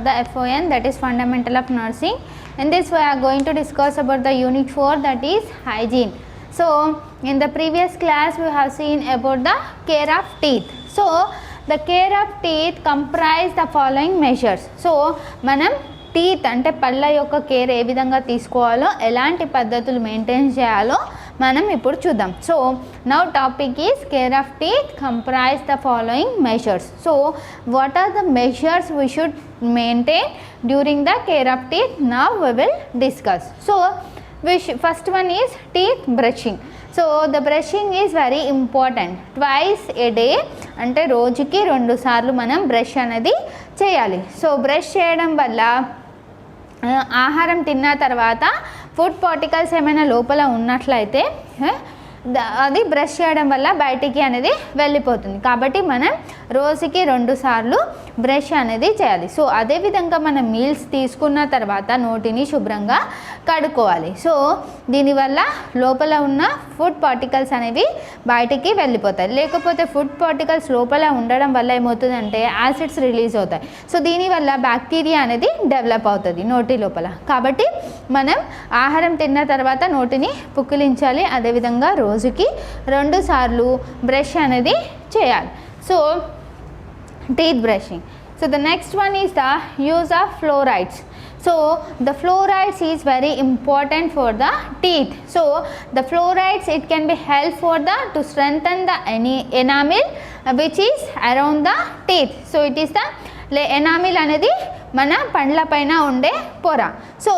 the FON, that is Fundamental of Nursing. In this we are going to discuss about the unit 4, that is hygiene. So in the previous class we have seen about the care of teeth. So the care of teeth comprise the following measures. So మనం teeth అంటే పళ్ళ యొక్క care ఏ విధంగా తీసుకోవాలో, ఎలాంటి పద్ధతులు maintain చేయాలో మనం ఇప్పుడు చూద్దాం. So now topic is care of teeth comprise the following measures. So what are the measures we should maintain during the care of teeth? Now we will discuss. So first one is teeth brushing. So the brushing is very important. Twice a day అంటే రోజుకి 2 సార్లు మనం brush అనేది చేయాలి. So brush చేయడం వల్ల ఆహారం తిన్న తర్వాత ఫుడ్ పార్టికల్స్ ఏమైనా లోపల ఉన్నట్లయితే అది బ్రష్ చేయడం వల్ల బయటికి అనేది వెళ్ళిపోతుంది. కాబట్టి మనం రోజుకి 2 సార్లు బ్రష్ అనేది చేయాలి. సో అదేవిధంగా మనం మీల్స్ తీసుకున్న తర్వాత నోటిని శుభ్రంగా కడుక్కోవాలి. సో దీనివల్ల లోపల ఉన్న ఫుడ్ పార్టికల్స్ అనేవి బయటికి వెళ్ళిపోతాయి. లేకపోతే ఫుడ్ పార్టికల్స్ లోపల ఉండడం వల్ల ఏమవుతుందంటే యాసిడ్స్ రిలీజ్ అవుతాయి. సో దీనివల్ల బ్యాక్టీరియా అనేది డెవలప్ అవుతుంది నోటి లోపల. కాబట్టి మనం ఆహారం తిన్న తర్వాత నోటిని పుక్కిలించాలి. అదేవిధంగా రోజుకి 2 సార్లు బ్రష్ అనేది చేయాలి. So teeth brushing. So the next one is the use of fluorides. So the fluorides is very important for the teeth. So the fluorides, it can be help for the to strengthen the enamel which is around the teeth. So it is the enamel అనేది మన పండ్ల పైన ఉండే పొర. So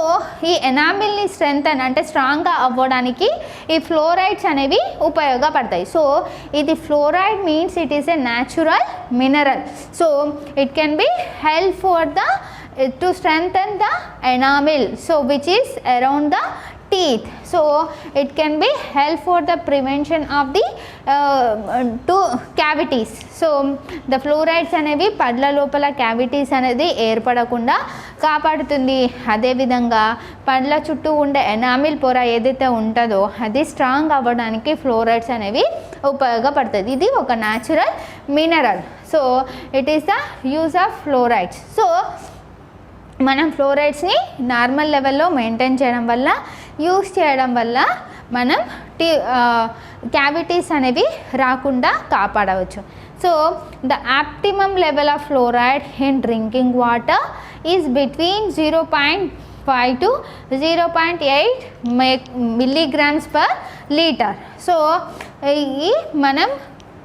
ఈ ఎనామిల్ని strengthen అంటే స్ట్రాంగ్గా అవ్వడానికి ఈ ఫ్లోరైడ్స్ అనేవి ఉపయోగపడతాయి. సో ఇది fluoride means it is a natural mineral. So it can be help for the to strengthen the enamel, so which is around the teeth. So it can be help for the prevention of the cavities. So the fluorides అనేవి పళ్ళ లోపల cavities అనేది ఏర్పడకుండా కాపాడుతుంది. అదేవిధంగా పళ్ళ చుట్టూ ఉండే enamel పొర ఏదైతే ఉంటుందో అది స్ట్రాంగ్ అవ్వడానికి ఫ్లోరైడ్స్ అనేవి ఉపయోగపడుతుంది. ఇది ఒక natural mineral. So it is the use of fluorides. So మనం ఫ్లోరైడ్స్ని నార్మల్ లెవెల్లో మెయింటైన్ చేయడం వల్ల, యూస్ చేయడం వల్ల మనం క్యావిటీస్ అనేవి రాకుండా కాపాడవచ్చు. So the optimum level of fluoride in drinking water is between 0.5 to 0.8 milligrams per litre. So ఈ మనం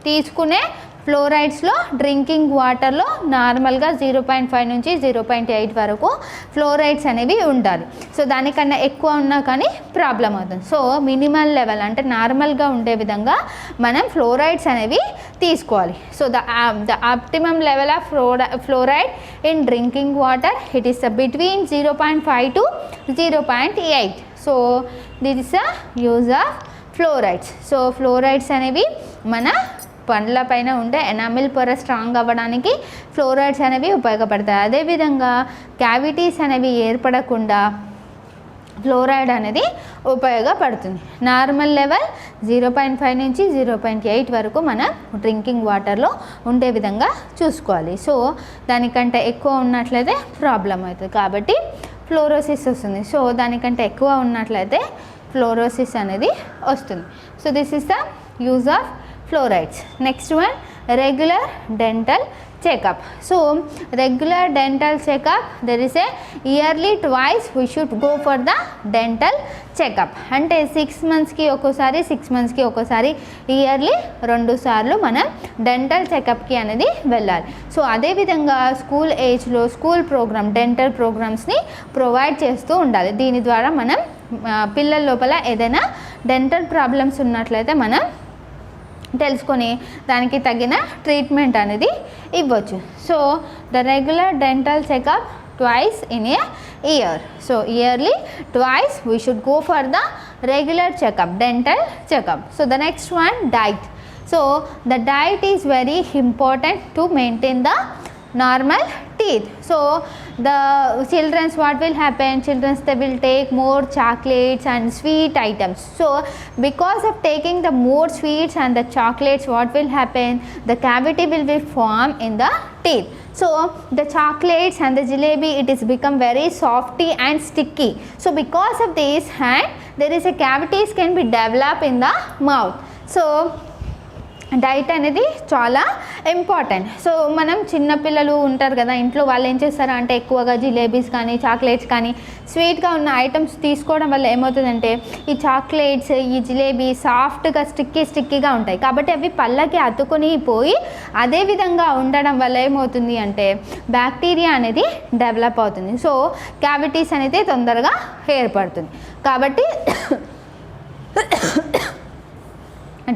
తీసుకునే ఫ్లోరైడ్స్లో డ్రింకింగ్ వాటర్లో నార్మల్గా 0.5 నుంచి 0.8 వరకు ఫ్లోరైడ్స్ అనేవి ఉండాలి. సో దానికన్నా ఎక్కువ ఉన్నా కానీ ప్రాబ్లం అవుతుంది. సో మినిమల్ లెవెల్ అంటే నార్మల్గా ఉండే విధంగా మనం ఫ్లోరైడ్స్ అనేవి తీసుకోవాలి. So the optimum level of fluoride in drinking water it is between 0.5 to 0.8. So this is the use of fluorides. So fluorides అనేవి మన పండ్ల పైన ఉండే ఎనామిల్ పొర స్ట్రాంగ్ అవ్వడానికి ఫ్లోరైడ్స్ అనేవి ఉపయోగపడతాయి. అదేవిధంగా క్యావిటీస్ అనేవి ఏర్పడకుండా ఫ్లోరైడ్ అనేది ఉపయోగపడుతుంది. నార్మల్ లెవెల్ 0.5 నుంచి 0.8 వరకు మనం డ్రింకింగ్ వాటర్లో ఉండే విధంగా చూసుకోవాలి. సో దానికంటే ఎక్కువ ఉన్నట్లయితే ప్రాబ్లం అవుతుంది. కాబట్టి ఫ్లోరోసిస్ వస్తుంది. సో దానికంటే ఎక్కువ ఉన్నట్లయితే ఫ్లోరోసిస్ అనేది వస్తుంది. So this is the use of fluorides. Next one, regular dental checkup. So regular dental checkup, there is a yearly twice we should go for the dental checkup. అంటే 6 monthsకి ఒక్కోసారి 6 monthsకి ఒక్కోసారి yearly 2 సార్లు మనం డెంటల్ చెకప్కి అనేది వెళ్ళాలి. So అదేవిధంగా school ఏజ్లో school programme dental ప్రోగ్రామ్స్ని provide చేస్తూ ఉండాలి. దీని ద్వారా మనం పిల్లల లోపల ఏదైనా డెంటల్ ప్రాబ్లమ్స్ ఉన్నట్లయితే మనం తెలుసుకొని దానికి తగిన ట్రీట్మెంట్ అనేది ఇవ్వచ్చు. So the regular dental checkup twice in a year. So yearly twice we should go for the regular checkup, dental checkup. So the next one, diet. So the diet is very important to maintain the normal teeth. So the children's, what will happen, children's they will take more chocolates and sweet items. So because of taking the more sweets and the chocolates, what will happen, the cavity will be formed in the teeth. So the chocolates and the jalebi, it is become very softy and sticky. So because of this, and there is a cavities can be developed in the mouth. So diet అనేది చాలా important. So మనం చిన్నపిల్లలు ఉంటారు కదా ఇంట్లో, వాళ్ళు ఏం చేస్తారు అంటే ఎక్కువగా జిలేబీస్ కానీ చాక్లెట్స్ కానీ స్వీట్గా ఉన్న ఐటమ్స్ తీసుకోవడం వల్ల ఏమవుతుందంటే ఈ చాక్లెట్స్ ఈ జిలేబీ సాఫ్ట్గా స్టిక్కీగా ఉంటాయి కాబట్టి అవి పళ్ళకి అతుకొని పోయి అదే విధంగా ఉండడం వల్ల ఏమవుతుంది అంటే బ్యాక్టీరియా అనేది డెవలప్ అవుతుంది. సో క్యావిటీస్ అనేది తొందరగా ఏర్పడుతుంది. కాబట్టి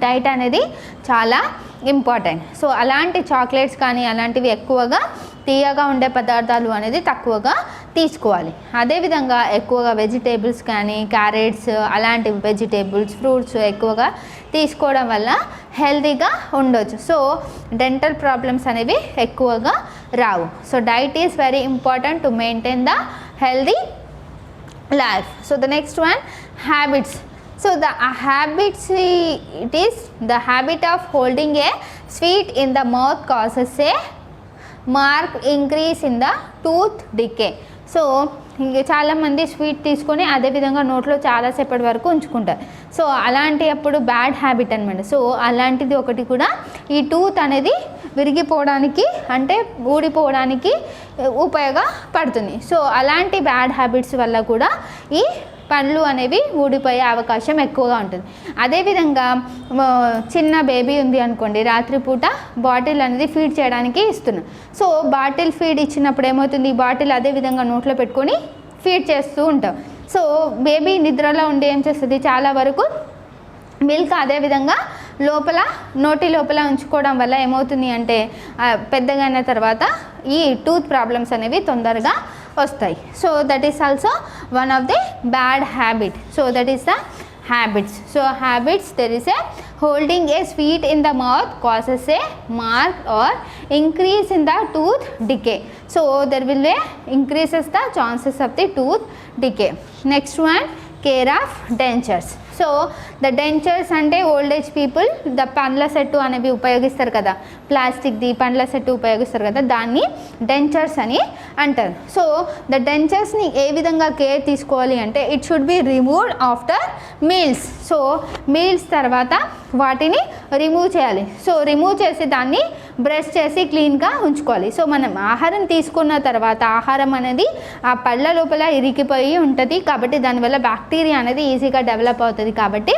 డైట్ అనేది చాలా ఇంపార్టెంట్. సో అలాంటి చాక్లెట్స్ కానీ అలాంటివి ఎక్కువగా తీయగా ఉండే పదార్థాలు అనేది తక్కువగా తీసుకోవాలి. అదేవిధంగా ఎక్కువగా వెజిటేబుల్స్ కానీ క్యారెట్స్ అలాంటి వెజిటేబుల్స్ ఫ్రూట్స్ ఎక్కువగా తీసుకోవడం వల్ల హెల్తీగా ఉండొచ్చు. సో డెంటల్ ప్రాబ్లమ్స్ అనేవి ఎక్కువగా రావు. So diet is very important to maintain the healthy life. So the next one, habits. So the habits, it is the habit of holding a sweet in the mouth causes a marked increase in the tooth decay. So ఇంక చాలామంది sweet తీసుకొని అదేవిధంగా నోట్లో చాలాసేపటి వరకు ఉంచుకుంటారు. So అలాంటి అప్పుడు బ్యాడ్ హ్యాబిట్ అనమాట. సో అలాంటిది ఒకటి కూడా ఈ టూత్ అనేది విరిగిపోవడానికి అంటే ఊడిపోవడానికి ఉపయోగపడుతుంది. సో అలాంటి బ్యాడ్ హ్యాబిట్స్ వల్ల కూడా ఈ పండ్లు అనేవి ఊడిపోయే అవకాశం ఎక్కువగా ఉంటుంది. అదేవిధంగా చిన్న బేబీ ఉంది అనుకోండి, రాత్రిపూట బాటిల్ అనేది ఫీడ్ చేయడానికి ఇస్తున్నాం. సో బాటిల్ ఫీడ్ ఇచ్చినప్పుడు ఏమవుతుంది, ఈ బాటిల్ అదేవిధంగా నోట్లో పెట్టుకొని ఫీడ్ చేస్తూ ఉంటాం. సో బేబీ నిద్రలో ఉండి ఏం చేస్తుంది, చాలా వరకు మిల్క్ అదేవిధంగా లోపల నోటి లోపల ఉంచుకోవడం వల్ల ఏమవుతుంది అంటే పెద్దగా అయిన తర్వాత ఈ టూత్ ప్రాబ్లమ్స్ అనేవి తొందరగా వస్తాయి. So that is also one of the bad habit. So that is the habits. So habits, there is a holding a sweet in the mouth causes a marked or increase in the tooth decay. So there will be increases the chances of the tooth decay. Next one, care of dentures. So the dentures అంటే old age people the పండ్ల set అనేవి ఉపయోగిస్తారు కదా, ప్లాస్టిక్ది పండ్ల set ఉపయోగిస్తారు కదా, దాన్ని dentures అని అంటారు. సో ద డెంచర్స్ని ఏ విధంగా కేర్ తీసుకోవాలి అంటే it should be removed after meals. So meals తర్వాత వాటిని రిమూవ్ చేయాలి. సో రిమూవ్ చేసి దాన్ని బ్రష్ చేసి క్లీన్గా ఉంచుకోవాలి. సో మనం ఆహారం తీసుకున్న తర్వాత ఆహారం అనేది ఆ పళ్ళ లోపల ఇరికిపోయి ఉంటుంది కాబట్టి దానివల్ల బ్యాక్టీరియా అనేది ఈజీగా డెవలప్ అవుతుంది. కాబట్టి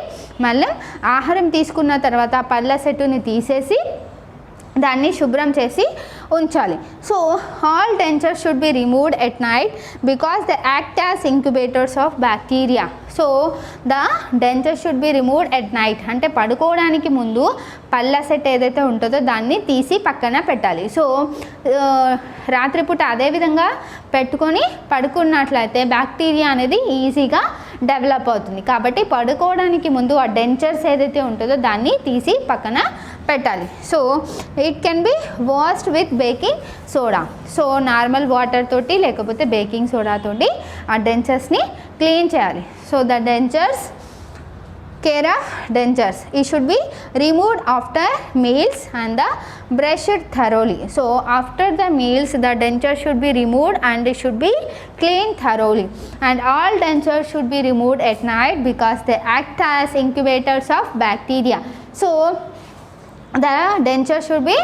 మళ్ళీ ఆహారం తీసుకున్న తర్వాత పళ్ళ సెట్టుని తీసేసి దాన్ని శుభ్రం చేసి ఉంచాలి. So all dentures should be removed at night because the act as incubators of bacteria. So the dentures should be removed at night అంటే పడుకోవడానికి ముందు పళ్ళ సెట్ ఏదైతే ఉంటుందో దాన్ని తీసి పక్కన పెట్టాలి. సో రాత్రిపూట అదేవిధంగా పెట్టుకొని పడుకున్నట్లయితే బ్యాక్టీరియా అనేది ఈజీగా డెవలప్ అవుతుంది. కాబట్టి పడుకోవడానికి ముందు ఆ డెంచర్స్ ఏదైతే ఉంటుందో దాన్ని తీసి పక్కన పెట్టాలి. So it can be washed with baking soda. So normal water తోటి లేకపోతే బేకింగ్ సోడా తోటి ఆ డెంచర్స్ని క్లీన్ చేయాలి. So the dentures, care of dentures, it should be removed after meals and the brushed thoroughly. So after the meals the denture should be removed and it should be cleaned thoroughly, and all dentures should be removed at night because they act as incubators of bacteria. So the denture should be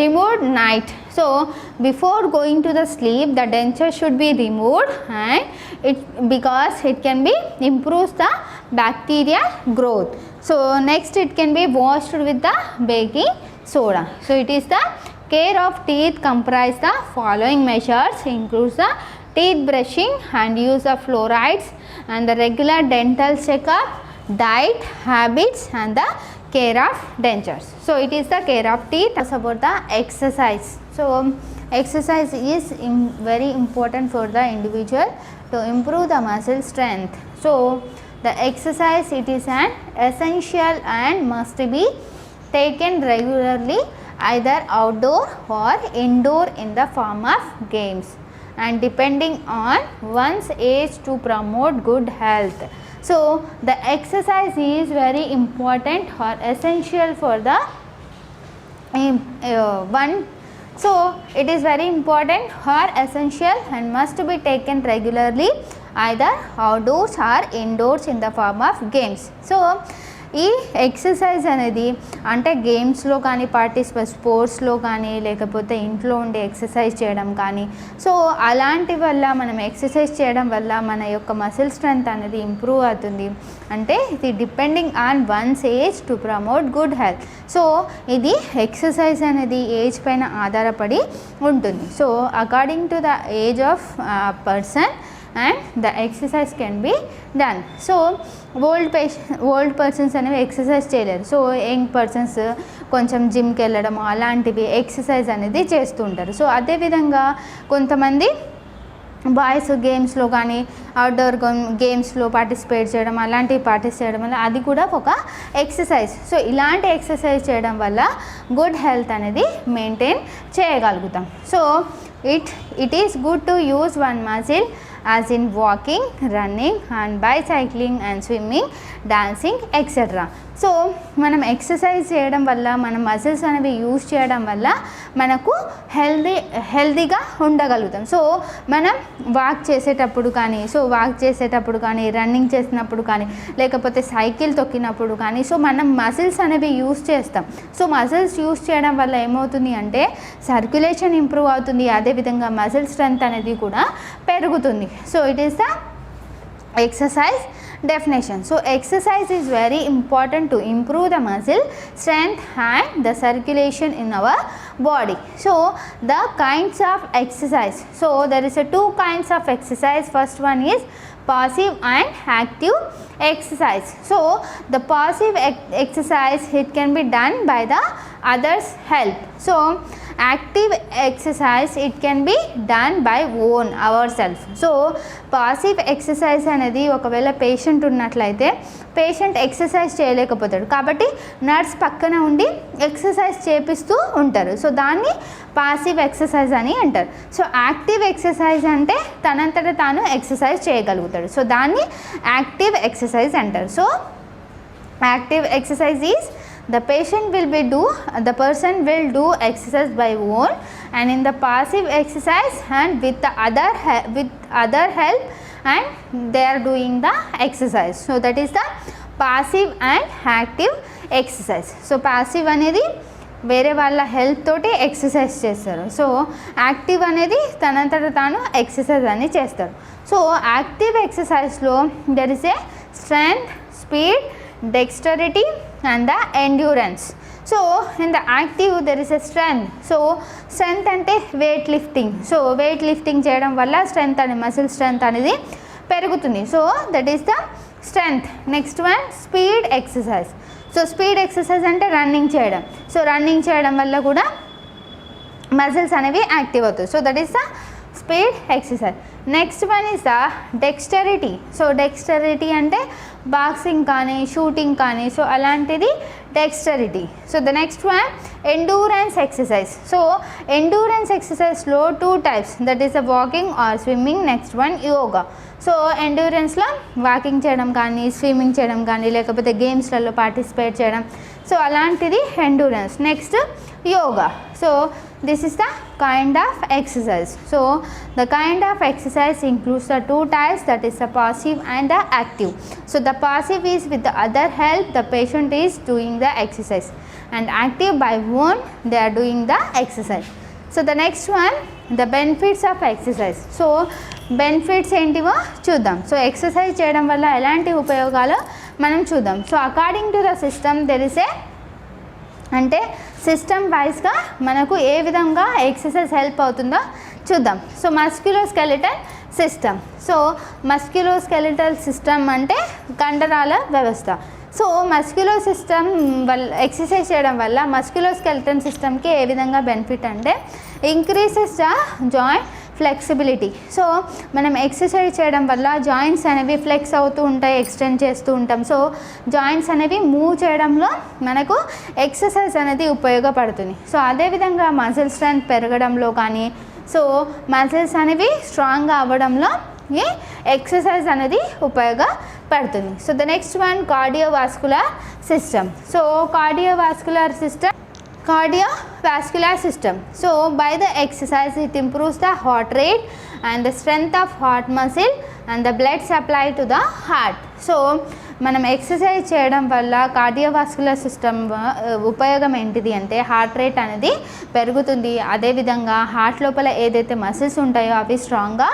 removed night. So before going to the sleep the denture should be removed and it because it can be improves the bacteria growth. So next it can be washed with the baking soda. So it is the care of teeth comprise the following measures, includes the teeth brushing and use of fluorides and the regular dental checkup, diet, habits and the care of dentures. So it is the care of teeth. That's about the exercise. So exercise is very important for the individual to improve the muscle strength. So the exercise, it is an essential and must be taken regularly either outdoor or indoor in the form of games. and depending on one's age to promote good health. So the exercise is very important or essential for the one. So it is very important or essential and must be taken regularly either outdoors or indoors in the form of games. So ఈ exercise అనేది అంటే గేమ్స్లో కానీ స్పోర్ట్స్లో కానీ లేకపోతే ఇంట్లో ఉండి ఎక్సర్సైజ్ చేయడం కానీ, సో అలాంటి వల్ల మనం ఎక్సర్సైజ్ చేయడం వల్ల మన యొక్క మసిల్ స్ట్రెంగ్త్ అనేది ఇంప్రూవ్ అవుతుంది. అంటే ఇది depending on once age to promote good health. So ఇది ఎక్సర్సైజ్ అనేది ఏజ్ పైన ఆధారపడి ఉంటుంది. So according to the age of person and the exercise can be done. So old persons అనేవి ఎక్సర్సైజ్ చేయలేరు. సో యంగ్ పర్సన్స్ కొంచెం జిమ్కి వెళ్ళడం అలాంటివి ఎక్సర్సైజ్ అనేది చేస్తూ ఉంటారు. సో అదేవిధంగా కొంతమంది బాయ్స్ గేమ్స్లో కానీ అవుట్డోర్ గేమ్స్లో పార్టిసిపేట్ చేయడం అలాంటివి చేయడం వల్ల అది కూడా ఒక ఎక్సర్సైజ్. సో ఇలాంటి ఎక్సర్సైజ్ చేయడం వల్ల గుడ్ హెల్త్ అనేది మెయింటైన్ చేయగలుగుతాం. So it is good to use one muscle as in walking, running and bicycling and swimming, dancing etc. So మనం ఎక్సర్సైజ్ చేయడం వల్ల మన మజిల్స్ అనేవి యూజ్ చేయడం వల్ల మనకు హెల్దీగా ఉండగలుగుతాం. సో మనం వాక్ చేసేటప్పుడు కానీ రన్నింగ్ చేసినప్పుడు కానీ లేకపోతే సైకిల్ తొక్కినప్పుడు కానీ సో మనం మజిల్స్ అనేవి యూజ్ చేస్తాం. సో మజిల్స్ యూజ్ చేయడం వల్ల ఏమవుతుంది అంటే సర్క్యులేషన్ ఇంప్రూవ్ అవుతుంది, అదేవిధంగా మజిల్ స్ట్రెంగ్త్ అనేది కూడా పెరుగుతుంది. So it is the exercise definition. So exercise is very important to improve the muscle strength and the circulation in our body. So the kinds of exercise, so there is a two kinds of exercise. First one is passive and active exercise. So the passive exercise, it can be done by the others help. So active exercise, it can be done by own ourselves. So passive exercise అనేది ఒకవేళ patient ఉన్నట్లయితే patient exercise చేయలేకపోతాడు కాబట్టి nurse పక్కన ఉండి exercise చేపిస్తూ ఉంటారు. So దాన్ని passive exercise అని అంటారు. సో యాక్టివ్ ఎక్సర్సైజ్ అంటే తనంతట తాను ఎక్సర్సైజ్ చేయగలుగుతాడు. సో దాన్ని యాక్టివ్ ఎక్సర్సైజ్ అంటారు. So active exercise is the person will do exercise by own and in the passive exercise and with other help and they are doing the exercise. So that is the passive and active exercise. So passive అనేది వేరే వాళ్ళ help తోటి exercise చేస్తారు. So active అనేది తనంతట తాను exercise అని చేస్తారు. సో యాక్టివ్ ఎక్సర్సైజ్లో there is a strength, speed, dexterity and the endurance. So in the active there is a strength. So strength ante weight lifting. So weight lifting cheyadam valla strength and muscle strength anedi perugutundi. So that is the strength. Next one, speed exercise. So speed exercise ante running cheyadam. So running cheyadam valla kuda muscles anevi active avutayi. So that is the speed exercise. Next one is the dexterity. So dexterity ante boxing కానీ shooting కానీ so అలాంటిది dexterity. So the next one endurance exercise. So endurance ఎక్సర్సైజ్లో two types, that is the walking or swimming. Next one yoga. So ఎండూరెన్స్లో walking చేయడం కానీ swimming చేయడం కానీ లేకపోతే గేమ్స్లలో పార్టిసిపేట్ చేయడం సో అలాంటిది endurance. Next yoga. So this is the kind of exercise. So the kind of exercise includes the two types, that is the passive and the active. So the passive is with the other help, the patient is doing the exercise, and active by own they are doing the exercise. So the next one, the benefits of exercise. So benefits ఏంటివో చూద్దాం. So exercise చేయడం వల్ల ఎలాంటి ఉపయోగాలు మనం చూద్దాం. So according to the system there is ఏ అంటే system వైజ్గా మనకు ఏ విధంగా ఎక్సర్సైజ్ హెల్ప్ అవుతుందో చూద్దాం. So musculoskeletal system. So musculoskeletal system అంటే కండరాల వ్యవస్థ. సో మస్క్యులో సిస్టమ్ వల్ల ఎక్సర్సైజ్ చేయడం వల్ల మస్క్యులోస్కెలిటల్ సిస్టమ్కి ఏ విధంగా బెనిఫిట్ అంటే increases the joint flexibility. So మనం ఎక్సర్సైజ్ చేయడం వల్ల జాయింట్స్ అనేవి ఫ్లెక్స్ అవుతూ ఉంటాయి, ఎక్స్టెండ్ చేస్తూ ఉంటాం. సో జాయింట్స్ అనేవి మూవ్ చేయడంలో మనకు ఎక్సర్సైజ్ అనేది ఉపయోగపడుతుంది. సో అదేవిధంగా మజిల్ స్ట్రెంత్ పెరగడంలో కానీ సో మసిల్స్ అనేవి స్ట్రాంగ్గా అవ్వడంలో ఈ ఎక్సర్సైజ్ అనేది ఉపయోగపడుతుంది. So the next one cardiovascular system. So cardiovascular system. So by the exercise it improves the heart rate and the strength of heart muscle and the blood supply to the heart. So మనం exercise చేయడం వల్ల cardiovascular system ఉపయోగం ఏంటిది అంటే heart rate అనేది పెరుగుతుంది, అదేవిధంగా heart లోపల ఏదైతే మసిల్స్ ఉంటాయో అవి స్ట్రాంగ్గా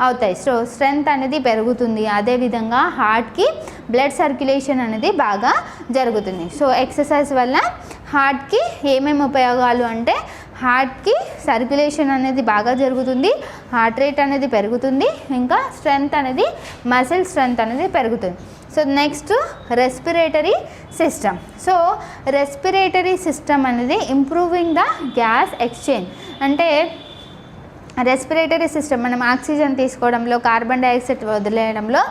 అవుతాయి. సో స్ట్రెంగ్త్ అనేది పెరుగుతుంది, అదేవిధంగా హార్ట్కి బ్లడ్ సర్క్యులేషన్ అనేది బాగా జరుగుతుంది. సో ఎక్సర్సైజ్ వల్ల హార్ట్కి ఏమేమి ఉపయోగాలు అంటే హార్ట్కి సర్క్యులేషన్ అనేది బాగా జరుగుతుంది, హార్ట్ రేట్ అనేది పెరుగుతుంది, ఇంకా స్ట్రెంగ్త్ అనేది మసిల్ స్ట్రెంగ్త్ అనేది పెరుగుతుంది. So next respiratory system. So respiratory system అనేది ఇంప్రూవింగ్ ద గ్యాస్ ఎక్స్చేంజ్. అంటే రెస్పిరేటరీ సిస్టమ్ మనం ఆక్సిజన్ తీసుకోవడంలో, కార్బన్ డైఆక్సైడ్ వదిలేయడంలో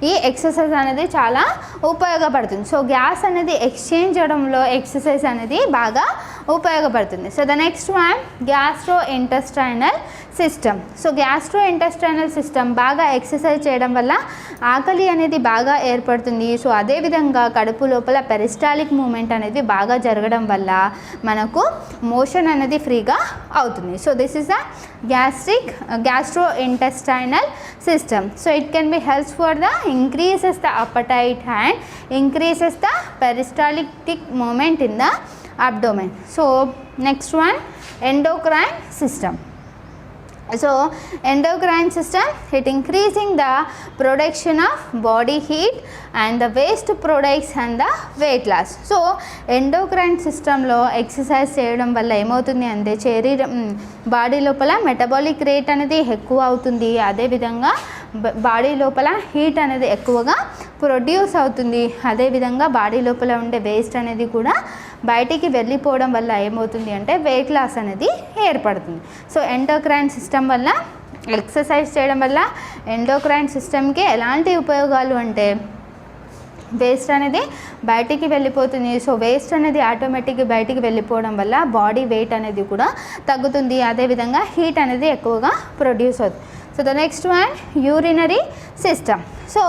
ఈ ఎక్సర్సైజ్ అనేది చాలా ఉపయోగపడుతుంది. సో గ్యాస్ అనేది ఎక్స్చేంజ్ చేయడంలో ఎక్సర్సైజ్ అనేది బాగా ఉపయోగపడుతుంది. So the next one gastro intestinal system. So gastro intestinal system బాగా ఎక్సర్సైజ్ చేయడం వల్ల ఆకలి అనేది బాగా ఏర్పడుతుంది. సో అదేవిధంగా కడుపు లోపల పెరిస్టాలిక్ మూమెంట్ అనేది బాగా జరగడం వల్ల మనకు మోషన్ అనేది ఫ్రీగా అవుతుంది. So this is the gastrointestinal system. So it can be helps for the increases the appetite and increases the peristaltic movement in the abdomen. So next one endocrine system. So endocrine system, it increasing the production of body heat and the waste products and the weight loss. So endocrine system లో exercise చేయడం వల్ల ఏమవుతుంది అంటే body లోపల metabolic rate అనేది ఎక్కువ అవుతుంది, అదేవిధంగా బాడీ లోపల హీట్ అనేది ఎక్కువగా ప్రొడ్యూస్ అవుతుంది, అదేవిధంగా బాడీ లోపల ఉండే వేస్ట్ అనేది కూడా బయటికి వెళ్ళిపోవడం వల్ల ఏమవుతుంది అంటే వెయిట్ లాస్ అనేది ఏర్పడుతుంది. సో ఎండోక్రైన్ సిస్టమ్ వల్ల ఎక్సర్సైజ్ చేయడం వల్ల ఎండోక్రైన్ సిస్టమ్కి ఎలాంటి ఉపయోగాలు అంటే వేస్ట్ అనేది బయటికి వెళ్ళిపోతుంది. సో వేస్ట్ అనేది ఆటోమేటిక్గా బయటికి వెళ్ళిపోవడం వల్ల బాడీ వెయిట్ అనేది కూడా తగ్గుతుంది, అదేవిధంగా హీట్ అనేది ఎక్కువగా ప్రొడ్యూస్ అవుతుంది. So the next one urinary system. So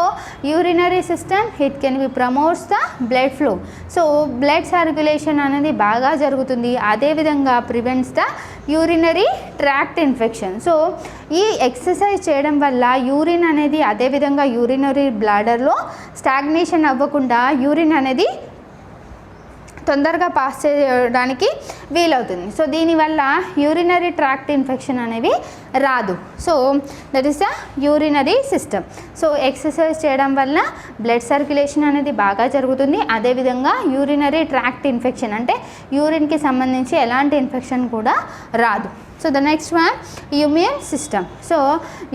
urinary system, it can be promotes the blood flow. So blood circulation అనేది బాగా జరుగుతుంది, అదేవిధంగా prevents the urinary tract infection. So ఈ ఎక్సర్సైజ్ చేయడం వల్ల యూరిన్ అనేది అదేవిధంగా యూరినరీ బ్లాడర్లో స్టాగ్నేషన్ అవ్వకుండా యూరిన్ అనేది తొందరగా పాస్ చేయడానికి వీలవుతుంది. సో దీనివల్ల యూరినరీ ట్రాక్ట్ ఇన్ఫెక్షన్ అనేవి రాదు. So that is the urinary system. So exercise చేయడం వల్ల బ్లడ్ సర్క్యులేషన్ అనేది బాగా జరుగుతుంది, అదేవిధంగా యూరినరీ ట్రాక్ట్ ఇన్ఫెక్షన్ అంటే యూరిన్కి సంబంధించి ఎలాంటి ఇన్ఫెక్షన్ కూడా రాదు. So the next one immune system. So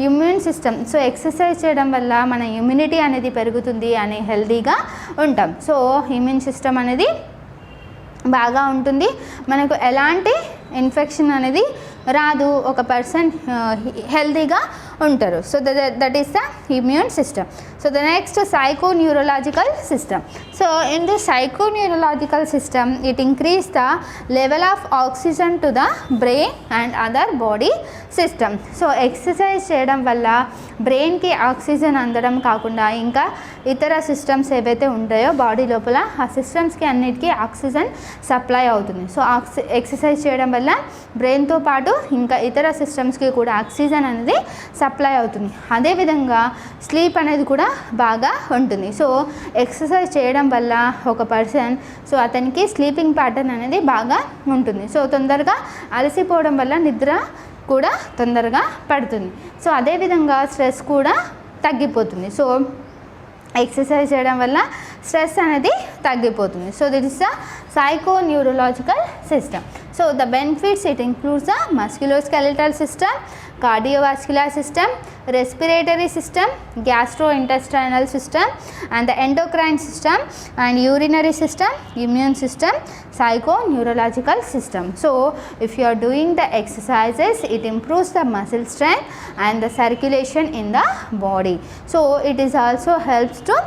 immune system, so exercise చేయడం వల్ల మన ఇమ్యూనిటీ అనేది పెరుగుతుంది అని హెల్తీగా ఉంటాం. సో ఇమ్యూన్ సిస్టమ్ అనేది బాగా ఉంటుంది, మనకు ఎలాంటి ఇన్ఫెక్షన్ అనేది రాదు, ఒక పర్సన్ హెల్తీగా ఉంటారు. So that is the immune system. So the next psychoneurological system. So in the psychoneurological system, it increase the level of oxygen to the brain and other body system. So exercise చేయడం వల్ల బ్రెయిన్కి oxygen అందడం కాకుండా ఇంకా ఇతర systems ఏవైతే ఉంటాయో body లోపల ఆ సిస్టమ్స్కి అన్నిటికీ ఆక్సిజన్ సప్లై అవుతుంది. సో ఎక్సర్సైజ్ చేయడం వల్ల బ్రెయిన్తో పాటు ఇంకా ఇతర సిస్టమ్స్కి కూడా ఆక్సిజన్ అనేది సప్లై అవుతుంది, అదేవిధంగా స్లీప్ అనేది కూడా బాగా ఉంటుంది. సో ఎక్సర్సైజ్ చేయడం వల్ల ఒక పర్సన్ సో అతనికి స్లీపింగ్ ప్యాటర్న్ అనేది బాగా ఉంటుంది. సో తొందరగా అలసిపోవడం వల్ల నిద్ర కూడా తొందరగా పడుతుంది. సో అదేవిధంగా స్ట్రెస్ కూడా తగ్గిపోతుంది. సో ఎక్సర్సైజ్ చేయడం వల్ల స్ట్రెస్ అనేది తగ్గిపోతుంది. So this is the psychoneurological system. So the benefits, it includes the musculoskeletal system, cardiovascular system, respiratory system, gastrointestinal system, and the endocrine system, and urinary system, immune system, psychoneurological system. So if you are doing the exercises, it improves the muscle strength and the circulation in the body. So it is also helps to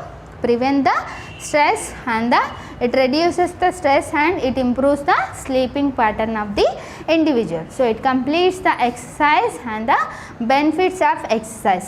prevent the stress and the it reduces the stress and it improves the sleeping pattern of the individual. So it completes the exercise and the benefits of exercise.